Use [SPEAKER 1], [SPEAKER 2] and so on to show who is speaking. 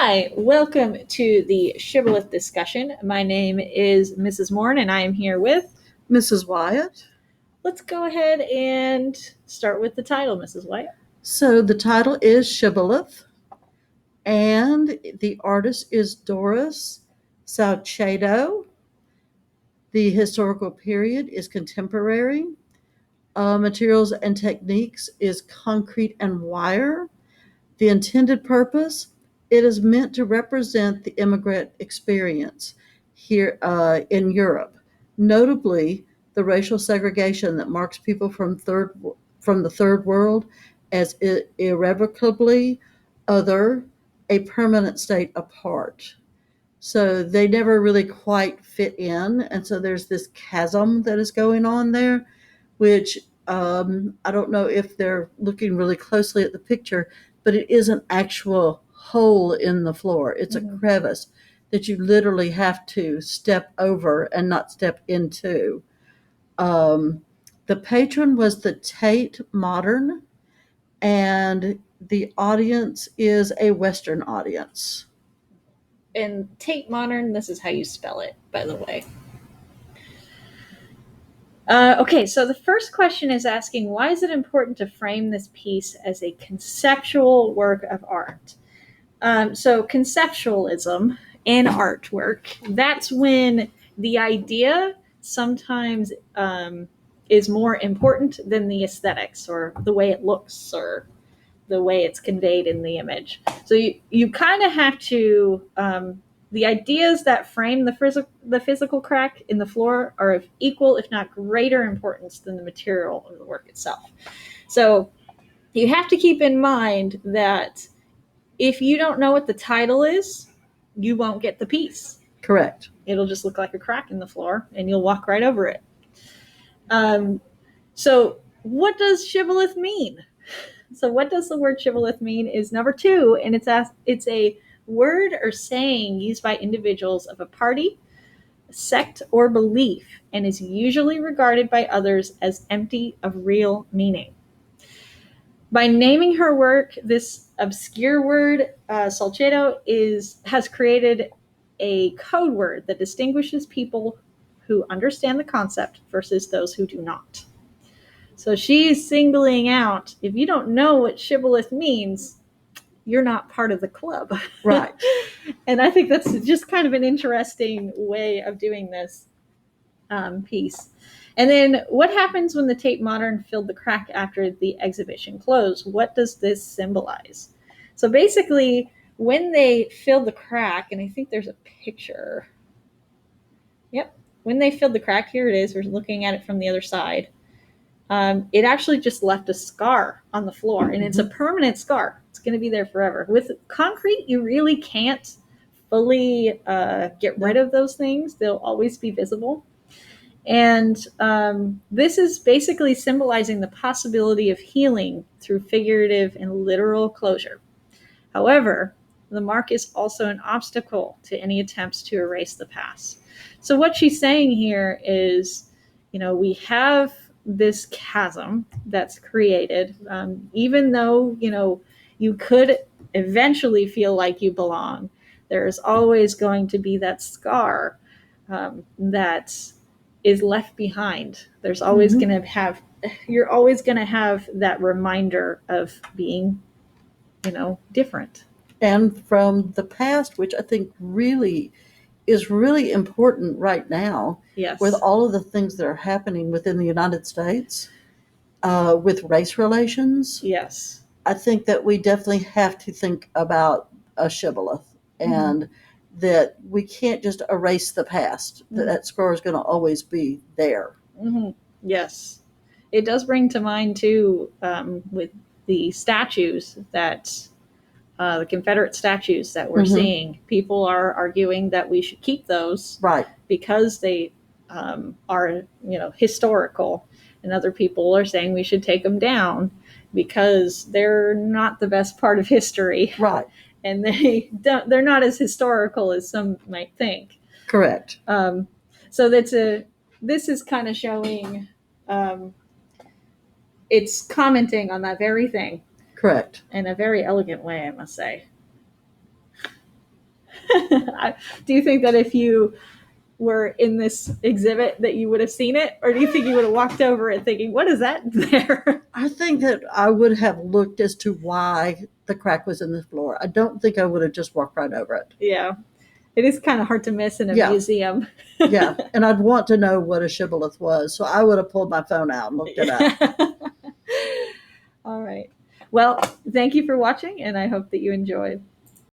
[SPEAKER 1] Hi, welcome to the Shibboleth Discussion. My name is Mrs. Mourn, and I am here with
[SPEAKER 2] Mrs. Wyatt.
[SPEAKER 1] Let's go ahead and start with the title, Mrs. Wyatt.
[SPEAKER 2] So the title is Shibboleth, and the artist is Doris Salcedo. The historical period is contemporary. Materials and techniques is concrete and wire. The intended purpose, it is meant to represent the immigrant experience here in Europe, notably the racial segregation that marks people from the third world as irrevocably other, a permanent state apart. So they never really quite fit in, and so there's this chasm that is going on there, which I don't know if they're looking really closely at the picture, but it is an actual hole in the floor. It's a crevice that you literally have to step over and not step into. Um, the patron was the Tate Modern, and the audience is a Western audience.
[SPEAKER 1] And Tate Modern, this is how you spell it, by the way. Okay, so the first question is asking, why is it important to frame this piece as a conceptual work of art? So conceptualism in artwork, that's when the idea sometimes is more important than the aesthetics or the way it looks or the way it's conveyed in the image. So you kind of have to, the ideas that frame the physical crack in the floor are of equal, if not greater importance than the material of the work itself. So you have to keep in mind that if you don't know what the title is, you won't get the piece.
[SPEAKER 2] Correct.
[SPEAKER 1] It'll just look like a crack in the floor and you'll walk right over it. So what does shibboleth mean? So what does the word shibboleth mean is number 2, and it's a word or saying used by individuals of a party, sect, or belief, and is usually regarded by others as empty of real meaning. By naming her work, this obscure word, Salcedo, has created a code word that distinguishes people who understand the concept versus those who do not. So she's singling out, if you don't know what shibboleth means, you're not part of the club.
[SPEAKER 2] Right.
[SPEAKER 1] And I think that's just kind of an interesting way of doing this piece. And then what happens when the Tate Modern filled the crack after the exhibition closed? What does this symbolize? So basically, when they filled the crack, and I think there's a picture. Yep. When they filled the crack, here it is. We're looking at it from the other side. It actually just left a scar on the floor, and it's a permanent scar. It's going to be there forever. With concrete, you really can't fully get rid of those things. They'll always be visible. And this is basically symbolizing the possibility of healing through figurative and literal closure. However, the mark is also an obstacle to any attempts to erase the past. So what she's saying here is, we have this chasm that's created, even though, you could eventually feel like you belong, there's always going to be that scar that is left behind. There's always going to have, you're always going to have that reminder of being, different.
[SPEAKER 2] And from the past, which I think really is really important right now.
[SPEAKER 1] Yes.
[SPEAKER 2] With all of the things that are happening within the United States with race relations.
[SPEAKER 1] Yes.
[SPEAKER 2] I think that we definitely have to think about a shibboleth and that we can't just erase the past. That scar is going to always be there.
[SPEAKER 1] Yes. It does bring to mind, too, with the statues that the Confederate statues that we're seeing. People are arguing that we should keep those,
[SPEAKER 2] right,
[SPEAKER 1] because they are, historical, and other people are saying we should take them down because they're not the best part of history,
[SPEAKER 2] right,
[SPEAKER 1] and they're not as historical as some might think.
[SPEAKER 2] Correct.
[SPEAKER 1] So this is kind of showing, it's commenting on that very thing.
[SPEAKER 2] Correct.
[SPEAKER 1] In a very elegant way, I must say. Do you think that if you were in this exhibit that you would have seen it, or do you think you would have walked over it thinking, what is that there?
[SPEAKER 2] I think that I would have looked as to why the crack was in the floor. I don't think I would have just walked right over it.
[SPEAKER 1] Yeah, it is kind of hard to miss in a
[SPEAKER 2] Yeah.
[SPEAKER 1] museum.
[SPEAKER 2] Yeah, and I'd want to know what a shibboleth was, so I would have pulled my phone out and looked it up.
[SPEAKER 1] All right. Well, thank you for watching, and I hope that you enjoyed.